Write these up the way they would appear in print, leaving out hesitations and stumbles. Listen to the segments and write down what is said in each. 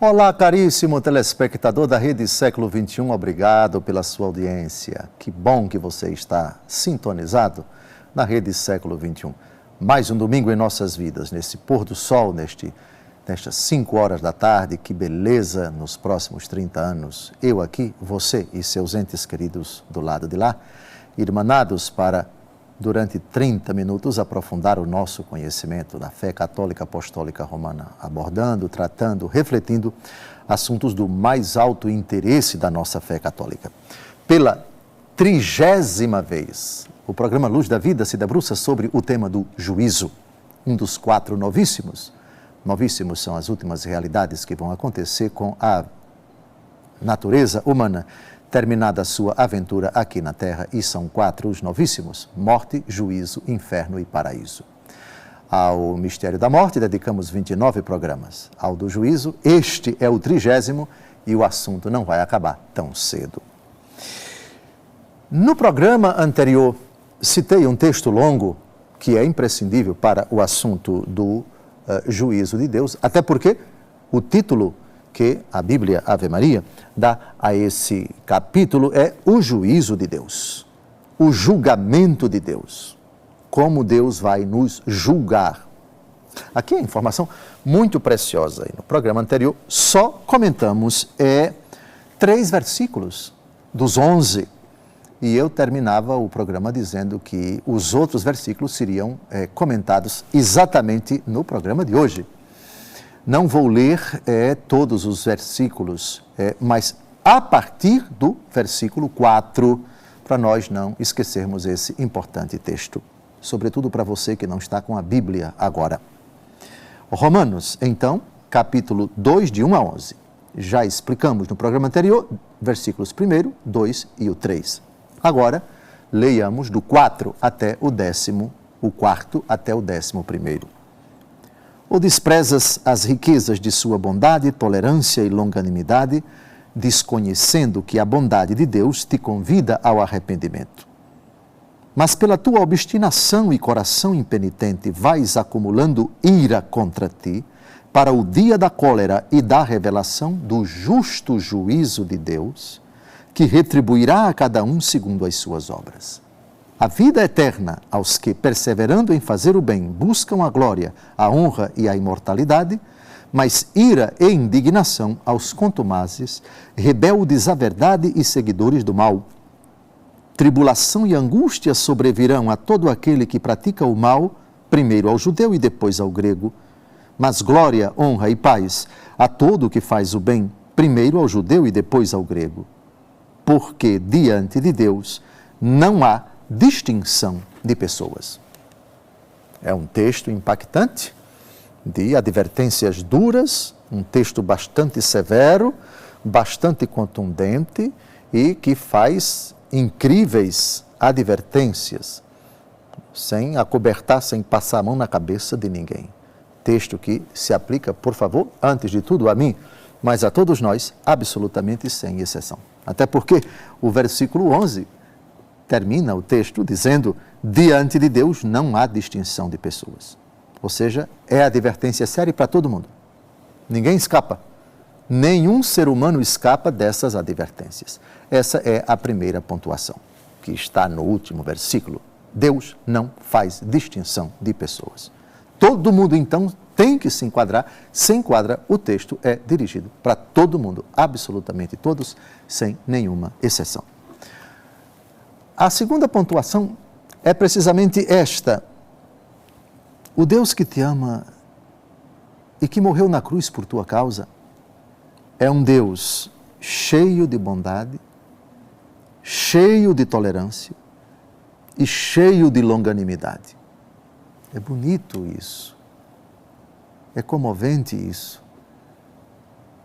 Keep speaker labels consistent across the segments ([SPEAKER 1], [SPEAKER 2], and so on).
[SPEAKER 1] Olá, caríssimo telespectador da Rede Século XXI, obrigado pela sua audiência. Que bom que você está sintonizado na Rede Século XXI. Mais um domingo em nossas vidas, nesse pôr do sol, nestas 5 horas da tarde, que beleza nos próximos 30 anos. Eu aqui, você e seus entes queridos do lado de lá, irmanados para, durante 30 minutos, aprofundar o nosso conhecimento da fé católica apostólica romana, abordando, tratando, refletindo assuntos do mais alto interesse da nossa fé católica. Pela 30ª vez, o programa Luz da Vida se debruça sobre o tema do juízo, um dos 4 novíssimos. Novíssimos são as últimas realidades que vão acontecer com a natureza humana, terminada a sua aventura aqui na Terra, e são 4 os novíssimos: morte, juízo, inferno e paraíso. Ao mistério da morte dedicamos 29 programas. Ao do juízo, este é o 30º e o assunto não vai acabar tão cedo. No programa anterior, citei um texto longo que é imprescindível para o assunto do juízo de Deus, até porque o título que a Bíblia, Ave Maria, dá a esse capítulo é o juízo de Deus, o julgamento de Deus, como Deus vai nos julgar. Aqui é informação muito preciosa. No programa anterior, só comentamos 3 versículos dos 11, e eu terminava o programa dizendo que os outros versículos seriam comentados exatamente no programa de hoje. Não vou ler todos os versículos, mas a partir do versículo 4, para nós não esquecermos esse importante texto, sobretudo para você que não está com a Bíblia agora. Romanos, então, capítulo 2, de 1 a 11. Já explicamos no programa anterior, versículos 1, 2 e o 3. Agora, leiamos do 4 até o 10º, o 4º até o 11º. Ou desprezas as riquezas de sua bondade, tolerância e longanimidade, desconhecendo que a bondade de Deus te convida ao arrependimento. Mas pela tua obstinação e coração impenitente vais acumulando ira contra ti, para o dia da cólera e da revelação do justo juízo de Deus, que retribuirá a cada um segundo as suas obras. A vida eterna aos que, perseverando em fazer o bem, buscam a glória, a honra e a imortalidade, mas ira e indignação aos contumazes, rebeldes à verdade e seguidores do mal. Tribulação e angústia sobrevirão a todo aquele que pratica o mal, primeiro ao judeu e depois ao grego. Mas glória, honra e paz a todo o que faz o bem, primeiro ao judeu e depois ao grego. Porque diante de Deus não há distinção de pessoas. É um texto impactante, de advertências duras, um texto bastante severo, bastante contundente e que faz incríveis advertências, sem acobertar, sem passar a mão na cabeça de ninguém. Texto que se aplica, por favor, antes de tudo a mim, mas a todos nós, absolutamente sem exceção. Até porque o versículo 11 termina o texto dizendo: diante de Deus não há distinção de pessoas. Ou seja, é advertência séria para todo mundo. Ninguém escapa. Nenhum ser humano escapa dessas advertências. Essa é a primeira pontuação, que está no último versículo. Deus não faz distinção de pessoas. Todo mundo, então, tem que se enquadrar. Se enquadra, o texto é dirigido para todo mundo, absolutamente todos, sem nenhuma exceção. A segunda pontuação é precisamente esta: o Deus que te ama e que morreu na cruz por tua causa é um Deus cheio de bondade, cheio de tolerância e cheio de longanimidade. É bonito isso, é comovente isso.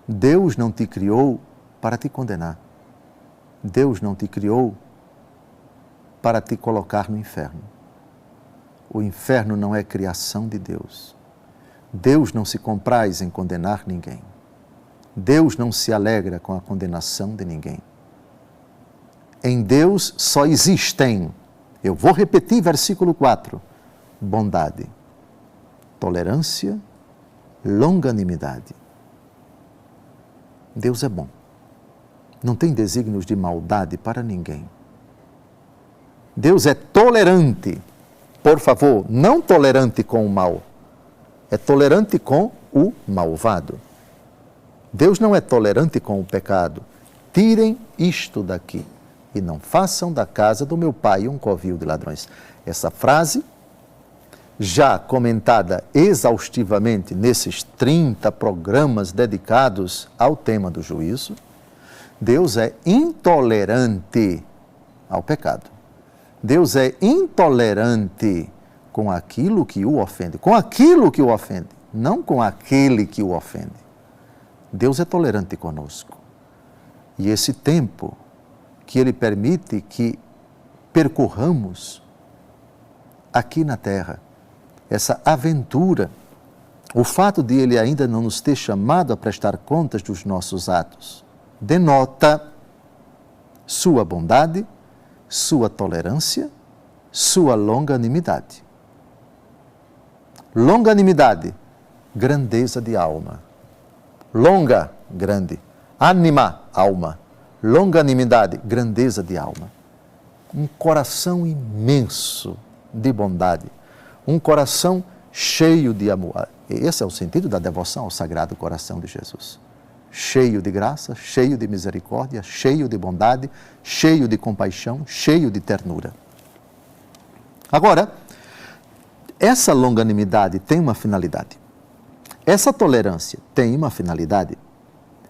[SPEAKER 1] Deus não te criou para te condenar. Deus não te criou para te colocar no inferno. O inferno não é criação de Deus. Deus não se compraz em condenar ninguém. Deus não se alegra com a condenação de ninguém. Em Deus só existem, eu vou repetir versículo 4, bondade, tolerância, longanimidade. Deus é bom. Não tem desígnios de maldade para ninguém. Deus é tolerante. Por favor, não tolerante com o mal. É tolerante com o malvado. Deus não é tolerante com o pecado. Tirem isto daqui e não façam da casa do meu pai um covil de ladrões. Essa frase, já comentada exaustivamente nesses 30 programas dedicados ao tema do juízo, Deus é intolerante ao pecado. Deus é intolerante com aquilo que o ofende. Com aquilo que o ofende, não com aquele que o ofende. Deus é tolerante conosco. E esse tempo que Ele permite que percorramos aqui na terra, essa aventura, o fato de Ele ainda não nos ter chamado a prestar contas dos nossos atos, denota sua bondade, sua tolerância, sua longanimidade. Longanimidade, grandeza de alma. Longa, grande. Anima, alma. Longanimidade, grandeza de alma. Um coração imenso de bondade. Um coração cheio de amor. Esse é o sentido da devoção ao Sagrado Coração de Jesus. Cheio de graça, cheio de misericórdia, cheio de bondade, cheio de compaixão, cheio de ternura. Agora, essa longanimidade tem uma finalidade. Essa tolerância tem uma finalidade.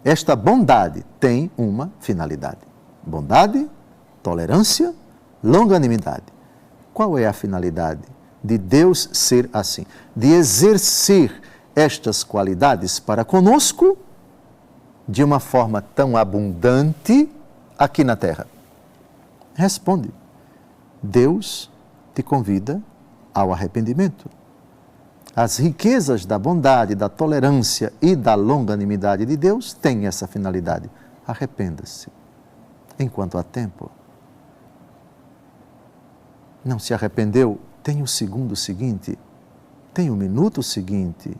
[SPEAKER 1] Esta bondade tem uma finalidade. Bondade, tolerância, longanimidade. Qual é a finalidade de Deus ser assim? De exercer estas qualidades para conosco de uma forma tão abundante aqui na terra? Responde. Deus te convida ao arrependimento. As riquezas da bondade, da tolerância e da longanimidade de Deus têm essa finalidade. Arrependa-se enquanto há tempo. Não se arrependeu? Tem o segundo seguinte, tem o minuto seguinte,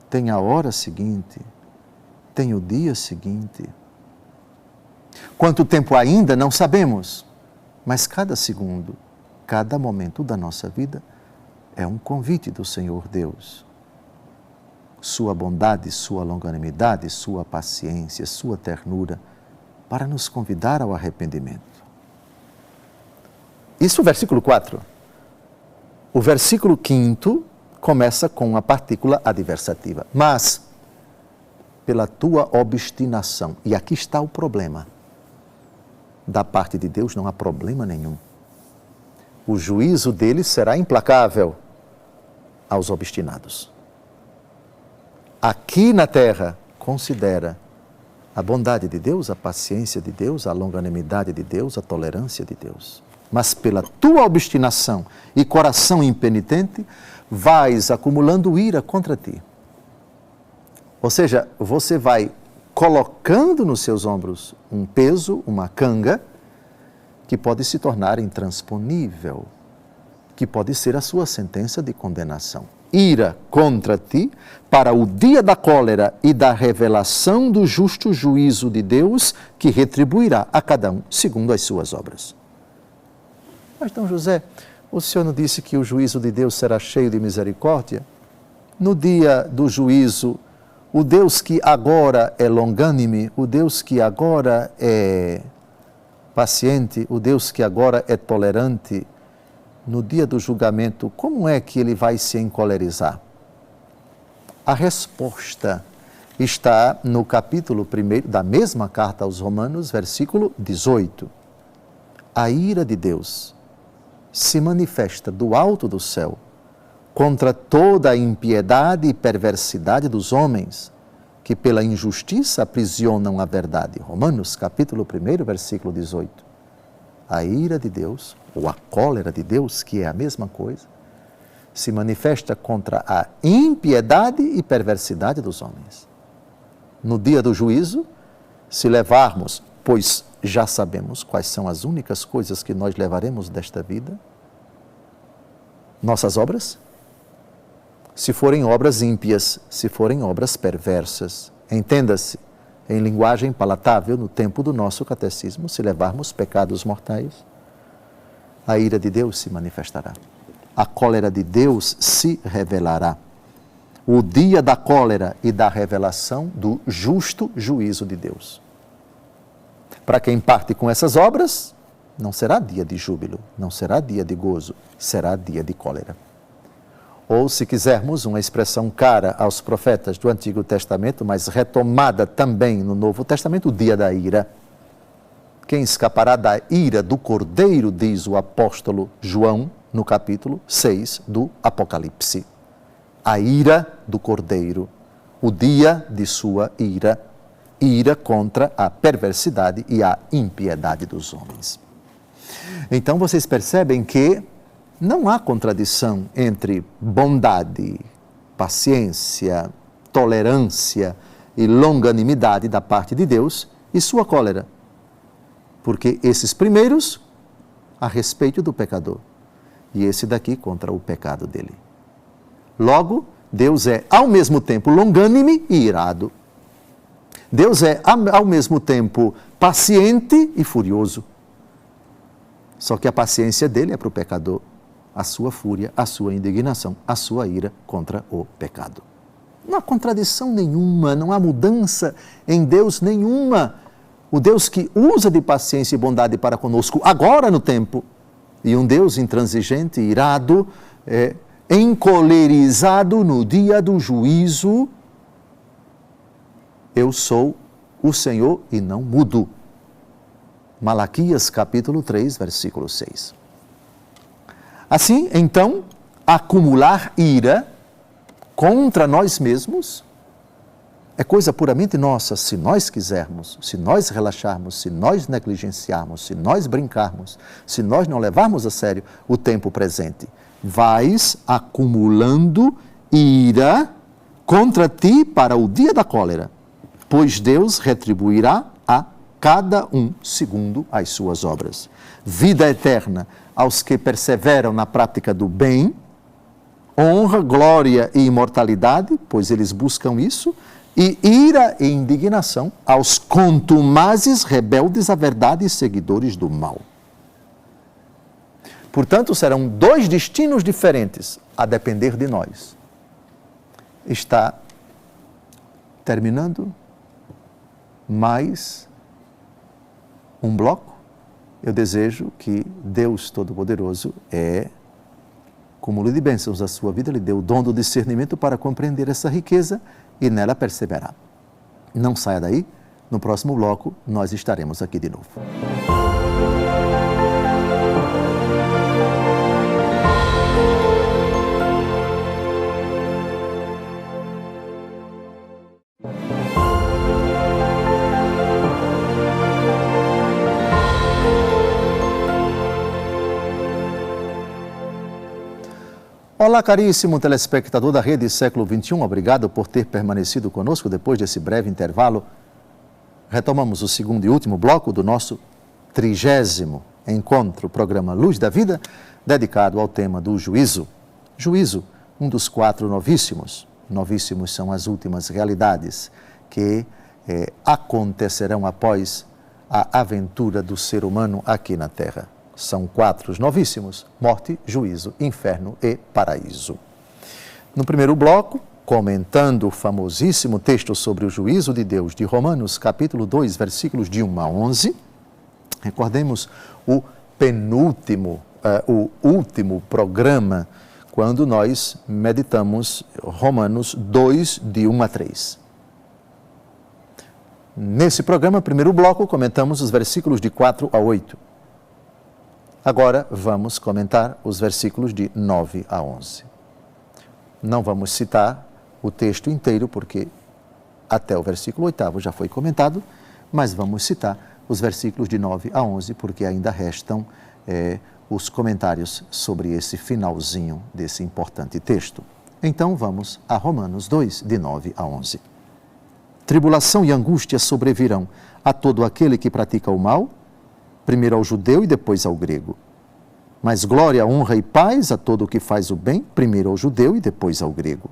[SPEAKER 1] tem a hora seguinte, tem o dia seguinte. Quanto tempo ainda, não sabemos, mas cada segundo, cada momento da nossa vida é um convite do Senhor Deus. Sua bondade, sua longanimidade, sua paciência, sua ternura, para nos convidar ao arrependimento. Isso é o versículo 4. O versículo 5 começa com a partícula adversativa. Mas, pela tua obstinação, e aqui está o problema. Da parte de Deus não há problema nenhum. O juízo dele será implacável aos obstinados. Aqui na terra, considera a bondade de Deus, a paciência de Deus, a longanimidade de Deus, a tolerância de Deus. Mas pela tua obstinação e coração impenitente, vais acumulando ira contra ti. Ou seja, você vai colocando nos seus ombros um peso, uma canga, que pode se tornar intransponível, que pode ser a sua sentença de condenação. Ira contra ti, para o dia da cólera e da revelação do justo juízo de Deus, que retribuirá a cada um segundo as suas obras. Mas, Dom José, o senhor não disse que o juízo de Deus será cheio de misericórdia? No dia do juízo, o Deus que agora é longânime, o Deus que agora é paciente, o Deus que agora é tolerante, no dia do julgamento, como é que ele vai se encolerizar? A resposta está no capítulo 1 da mesma carta aos Romanos, versículo 18. A ira de Deus se manifesta do alto do céu contra toda a impiedade e perversidade dos homens que pela injustiça aprisionam a verdade. Romanos, capítulo 1, versículo 18. A ira de Deus, ou a cólera de Deus, que é a mesma coisa, se manifesta contra a impiedade e perversidade dos homens. No dia do juízo, se levarmos, pois já sabemos quais são as únicas coisas que nós levaremos desta vida, nossas obras, se forem obras ímpias, se forem obras perversas, entenda-se, em linguagem palatável no tempo do nosso catecismo, se levarmos pecados mortais, a ira de Deus se manifestará. A cólera de Deus se revelará. O dia da cólera e da revelação do justo juízo de Deus. Para quem parte com essas obras, não será dia de júbilo, não será dia de gozo, será dia de cólera. Ou, se quisermos, uma expressão cara aos profetas do Antigo Testamento, mas retomada também no Novo Testamento, o dia da ira. Quem escapará da ira do Cordeiro, diz o apóstolo João, no capítulo 6 do Apocalipse. A ira do Cordeiro, o dia de sua ira, ira contra a perversidade e a impiedade dos homens. Então vocês percebem que não há contradição entre bondade, paciência, tolerância e longanimidade da parte de Deus e sua cólera. Porque esses primeiros a respeito do pecador e esse daqui contra o pecado dele. Logo, Deus é ao mesmo tempo longânime e irado. Deus é ao mesmo tempo paciente e furioso. Só que a paciência dele é para o pecador, a sua fúria, a sua indignação, a sua ira contra o pecado. Não há contradição nenhuma, não há mudança em Deus nenhuma. O Deus que usa de paciência e bondade para conosco agora no tempo, e um Deus intransigente, irado, encolerizado no dia do juízo. Eu sou o Senhor e não mudo. Malaquias capítulo 3, versículo 6. Assim, então, acumular ira contra nós mesmos é coisa puramente nossa, se nós quisermos, se nós relaxarmos, se nós negligenciarmos, se nós brincarmos, se nós não levarmos a sério o tempo presente. Vais acumulando ira contra ti para o dia da cólera, pois Deus retribuirá a cada um segundo as suas obras. Vida eterna aos que perseveram na prática do bem, honra, glória e imortalidade, pois eles buscam isso, e ira e indignação aos contumazes, rebeldes à verdade e seguidores do mal. Portanto, serão dois destinos diferentes, a depender de nós. Está terminando mais um bloco. Eu desejo que Deus Todo-Poderoso cúmulo de bênçãos da sua vida, lhe deu o dom do discernimento para compreender essa riqueza e nela perseverar. Não saia daí, no próximo bloco nós estaremos aqui de novo. Olá, caríssimo telespectador da Rede Século XXI, obrigado por ter permanecido conosco depois desse breve intervalo. Retomamos o segundo e último bloco do nosso 30º encontro, programa Luz da Vida, dedicado ao tema do juízo. Juízo, um dos 4 novíssimos. Novíssimos são as últimas realidades que acontecerão após a aventura do ser humano aqui na Terra. São 4 os novíssimos: morte, juízo, inferno e paraíso. No primeiro bloco, comentando o famosíssimo texto sobre o juízo de Deus de Romanos, capítulo 2, versículos de 1 a 11, recordemos o último programa, quando nós meditamos Romanos 2, de 1 a 3. Nesse programa, primeiro bloco, comentamos os versículos de 4 a 8. Agora vamos comentar os versículos de 9 a 11. Não vamos citar o texto inteiro, porque até o versículo 8º já foi comentado, mas vamos citar os versículos de 9 a 11, porque ainda restam os comentários sobre esse finalzinho desse importante texto. Então vamos a Romanos 2, de 9 a 11. Tribulação e angústia sobrevirão a todo aquele que pratica o mal, primeiro ao judeu e depois ao grego. Mas glória, honra e paz a todo o que faz o bem, primeiro ao judeu e depois ao grego.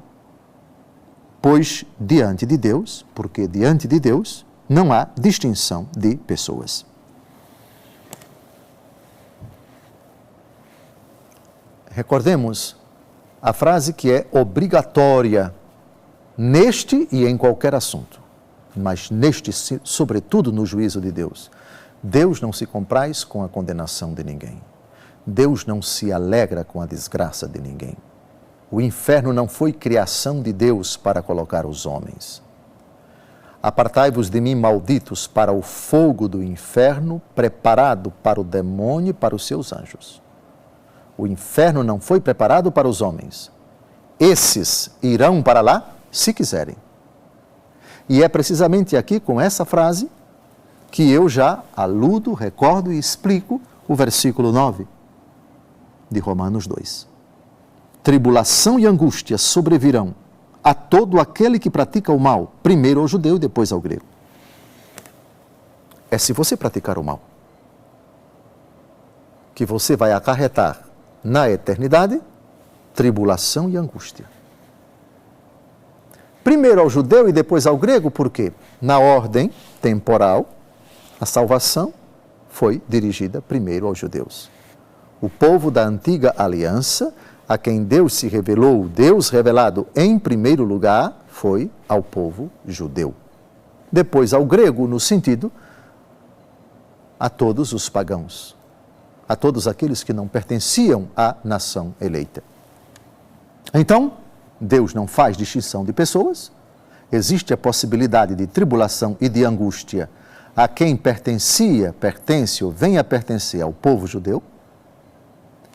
[SPEAKER 1] Pois diante de Deus, porque diante de Deus, não há distinção de pessoas. Recordemos a frase que é obrigatória neste e em qualquer assunto, mas neste, sobretudo no juízo de Deus. Deus não se compraz com a condenação de ninguém. Deus não se alegra com a desgraça de ninguém. O inferno não foi criação de Deus para colocar os homens. Apartai-vos de mim, malditos, para o fogo do inferno, preparado para o demônio e para os seus anjos. O inferno não foi preparado para os homens. Esses irão para lá, se quiserem. E é precisamente aqui, com essa frase, que eu já aludo, recordo e explico o versículo 9 de Romanos 2. Tribulação e angústia sobrevirão a todo aquele que pratica o mal, primeiro ao judeu e depois ao grego. É se você praticar o mal que você vai acarretar na eternidade tribulação e angústia. Primeiro ao judeu e depois ao grego, porque na ordem temporal, a salvação foi dirigida primeiro aos judeus. O povo da antiga aliança, a quem Deus se revelou, o Deus revelado em primeiro lugar, foi ao povo judeu. Depois ao grego, no sentido, a todos os pagãos, a todos aqueles que não pertenciam à nação eleita. Então, Deus não faz distinção de pessoas, existe a possibilidade de tribulação e de angústia a quem pertence ou venha a pertencer ao povo judeu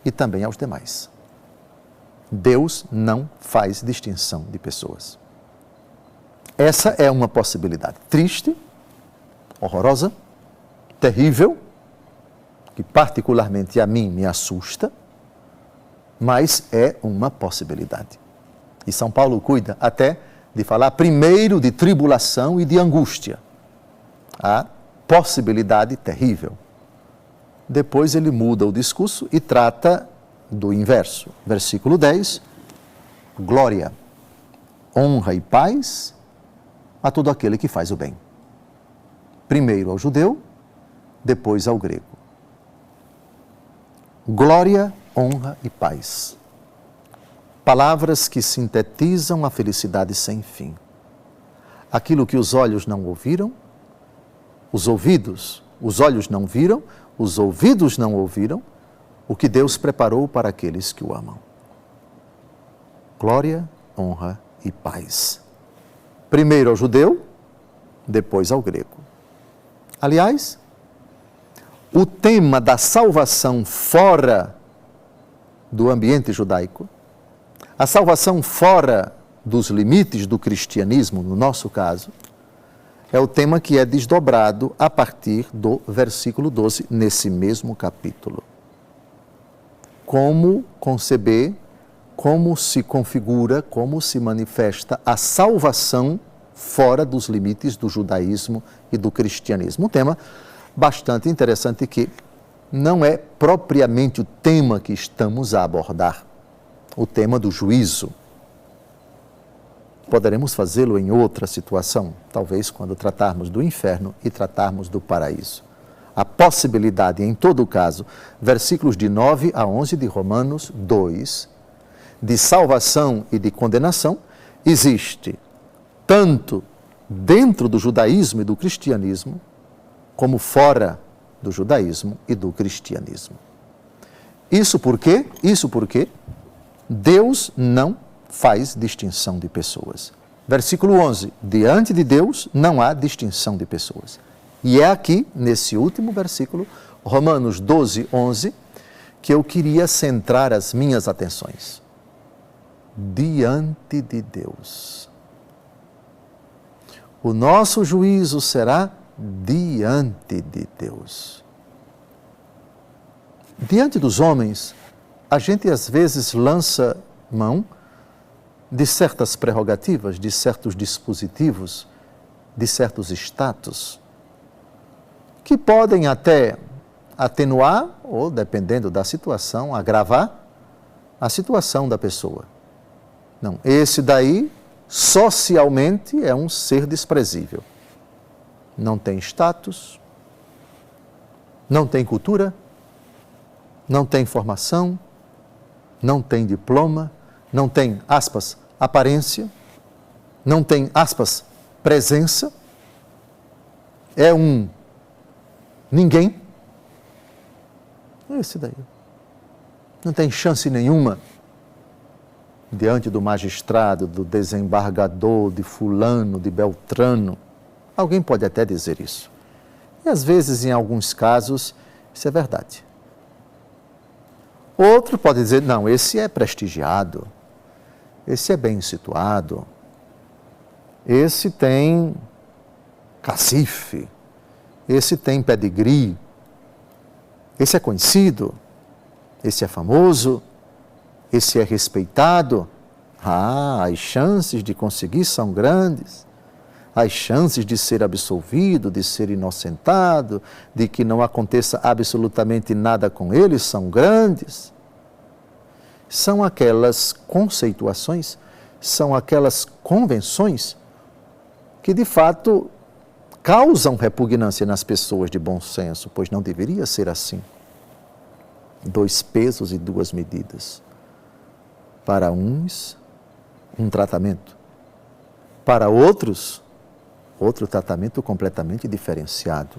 [SPEAKER 1] e também aos demais. Deus não faz distinção de pessoas. Essa é uma possibilidade triste, horrorosa, terrível, que particularmente a mim me assusta, mas é uma possibilidade. E São Paulo cuida até de falar primeiro de tribulação e de angústia. A possibilidade terrível. Depois ele muda o discurso e trata do inverso. Versículo 10, glória, honra e paz a todo aquele que faz o bem. Primeiro ao judeu, depois ao grego. Glória, honra e paz. Palavras que sintetizam a felicidade sem fim. Aquilo que os olhos não ouviram, os olhos não viram, os ouvidos não ouviram, o que Deus preparou para aqueles que o amam. Glória, honra e paz. Primeiro ao judeu, depois ao grego. Aliás, o tema da salvação fora do ambiente judaico, a salvação fora dos limites do cristianismo, no nosso caso, é o tema que é desdobrado a partir do versículo 12, nesse mesmo capítulo. Como conceber, como se configura, como se manifesta a salvação fora dos limites do judaísmo e do cristianismo. Um tema bastante interessante que não é propriamente o tema que estamos a abordar, o tema do juízo. Poderemos fazê-lo em outra situação, talvez quando tratarmos do inferno e tratarmos do paraíso. A possibilidade, em todo caso, versículos de 9 a 11 de Romanos 2, de salvação e de condenação, existe tanto dentro do judaísmo e do cristianismo, como fora do judaísmo e do cristianismo. Isso porque Deus não faz distinção de pessoas. Versículo 11, diante de Deus não há distinção de pessoas. E é aqui, nesse último versículo, Romanos 12, 11, que eu queria centrar as minhas atenções. Diante de Deus. O nosso juízo será diante de Deus. Diante dos homens, a gente às vezes lança mão de certas prerrogativas, de certos dispositivos, de certos status, que podem até atenuar ou, dependendo da situação, agravar a situação da pessoa. Não, esse daí, socialmente, é um ser desprezível. não tem status, não tem cultura, não tem formação, não tem diploma, não tem, aspas, aparência, não tem, aspas, presença, é um ninguém. Esse daí. Não tem chance nenhuma diante do magistrado, do desembargador, de fulano, de beltrano. Alguém pode até dizer isso. E às vezes, em alguns casos, isso é verdade. Outro pode dizer, não, esse é prestigiado, esse é bem situado, esse tem cacife, esse tem pedigree, esse é conhecido, esse é famoso, esse é respeitado. As chances de conseguir são grandes. As chances de ser absolvido, de ser inocentado, de que não aconteça absolutamente nada com ele são grandes. São aquelas conceituações, são aquelas convenções que de fato causam repugnância nas pessoas de bom senso, pois não deveria ser assim. 2 pesos e 2 medidas. Para uns, um tratamento. Para outros, outro tratamento completamente diferenciado.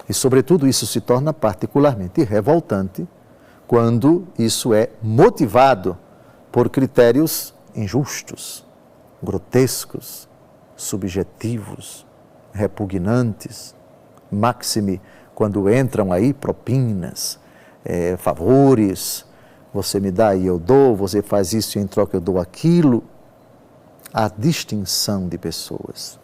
[SPEAKER 1] E, sobretudo, isso se torna particularmente revoltante quando isso é motivado por critérios injustos, grotescos, subjetivos, repugnantes, maxime quando entram aí propinas, favores, você me dá e eu dou, você faz isso e em troca eu dou aquilo. A distinção de pessoas.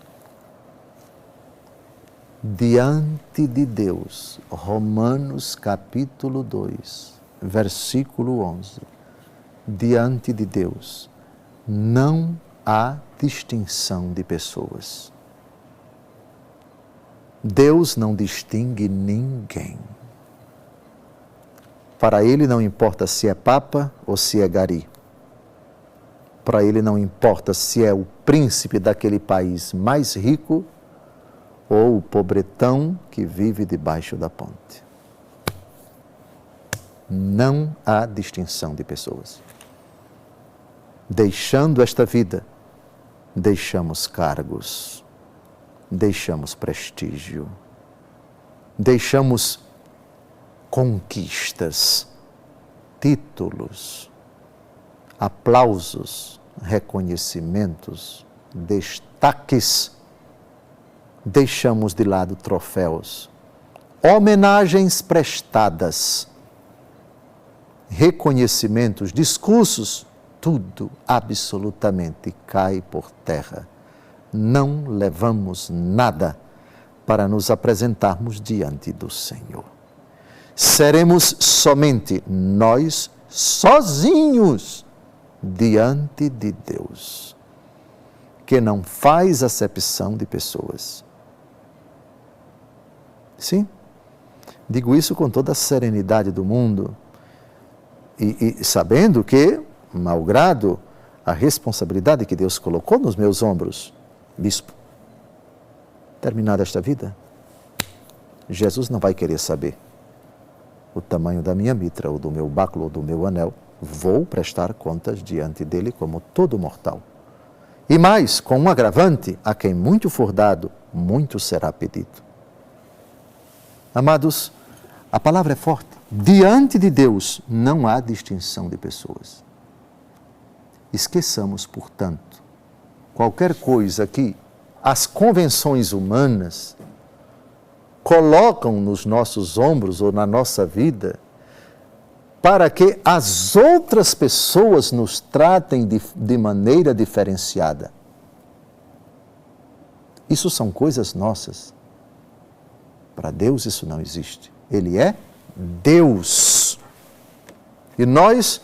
[SPEAKER 1] Diante de Deus, Romanos capítulo 2, versículo 11. Diante de Deus, não há distinção de pessoas. Deus não distingue ninguém. Para Ele não importa se é papa ou se é gari. Para Ele não importa se é o príncipe daquele país mais rico ou o pobretão que vive debaixo da ponte. Não há distinção de pessoas. Deixando esta vida, deixamos cargos, deixamos prestígio, deixamos conquistas, títulos, aplausos, reconhecimentos, destaques, deixamos de lado troféus, homenagens prestadas, reconhecimentos, discursos, tudo absolutamente cai por terra. Não levamos nada para nos apresentarmos diante do Senhor. Seremos somente nós sozinhos diante de Deus, que não faz acepção de pessoas. Sim, digo isso com toda a serenidade do mundo e sabendo que, malgrado a responsabilidade que Deus colocou nos meus ombros, bispo, terminada esta vida, Jesus não vai querer saber o tamanho da minha mitra, ou do meu báculo, ou do meu anel. Vou prestar contas diante dele como todo mortal. E mais, com um agravante, a quem muito for dado, muito será pedido. Amados, a palavra é forte. Diante de Deus não há distinção de pessoas. Esqueçamos, portanto, qualquer coisa que as convenções humanas colocam nos nossos ombros ou na nossa vida para que as outras pessoas nos tratem de maneira diferenciada. Isso são coisas nossas. Para Deus isso não existe. Ele é Deus. E nós,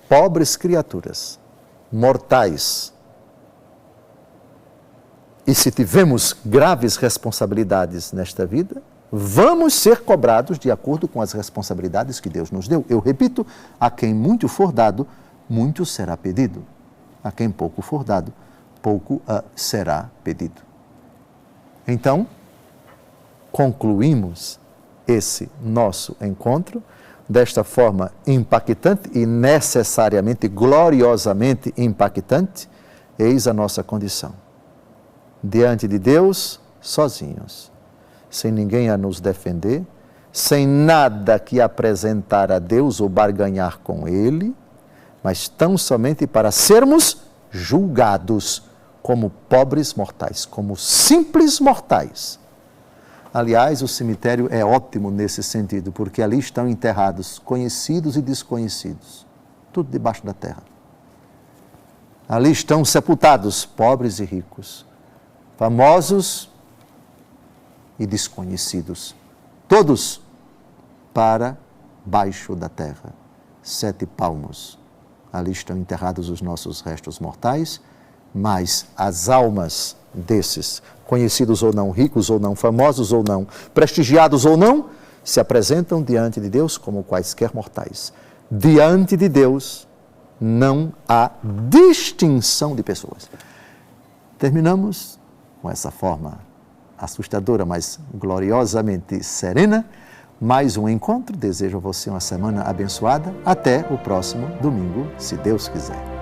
[SPEAKER 1] pobres criaturas, mortais, e se tivermos graves responsabilidades nesta vida, vamos ser cobrados de acordo com as responsabilidades que Deus nos deu. Eu repito, a quem muito for dado, muito será pedido. A quem pouco for dado, pouco será pedido. Então, concluímos esse nosso encontro desta forma impactante e necessariamente, gloriosamente impactante. Eis a nossa condição. Diante de Deus, sozinhos, sem ninguém a nos defender, sem nada que apresentar a Deus ou barganhar com Ele, mas tão somente para sermos julgados como pobres mortais, como simples mortais. Aliás, o cemitério é ótimo nesse sentido, porque ali estão enterrados conhecidos e desconhecidos, tudo debaixo da terra. Ali estão sepultados pobres e ricos, famosos e desconhecidos, todos para baixo da terra, 7 palmos. Ali estão enterrados os nossos restos mortais, mas as almas desses, conhecidos ou não, ricos ou não, famosos ou não, prestigiados ou não, se apresentam diante de Deus como quaisquer mortais. Diante de Deus não há distinção de pessoas. Terminamos com essa forma assustadora, mas gloriosamente serena. Mais um encontro. Desejo a você uma semana abençoada. Até o próximo domingo, se Deus quiser.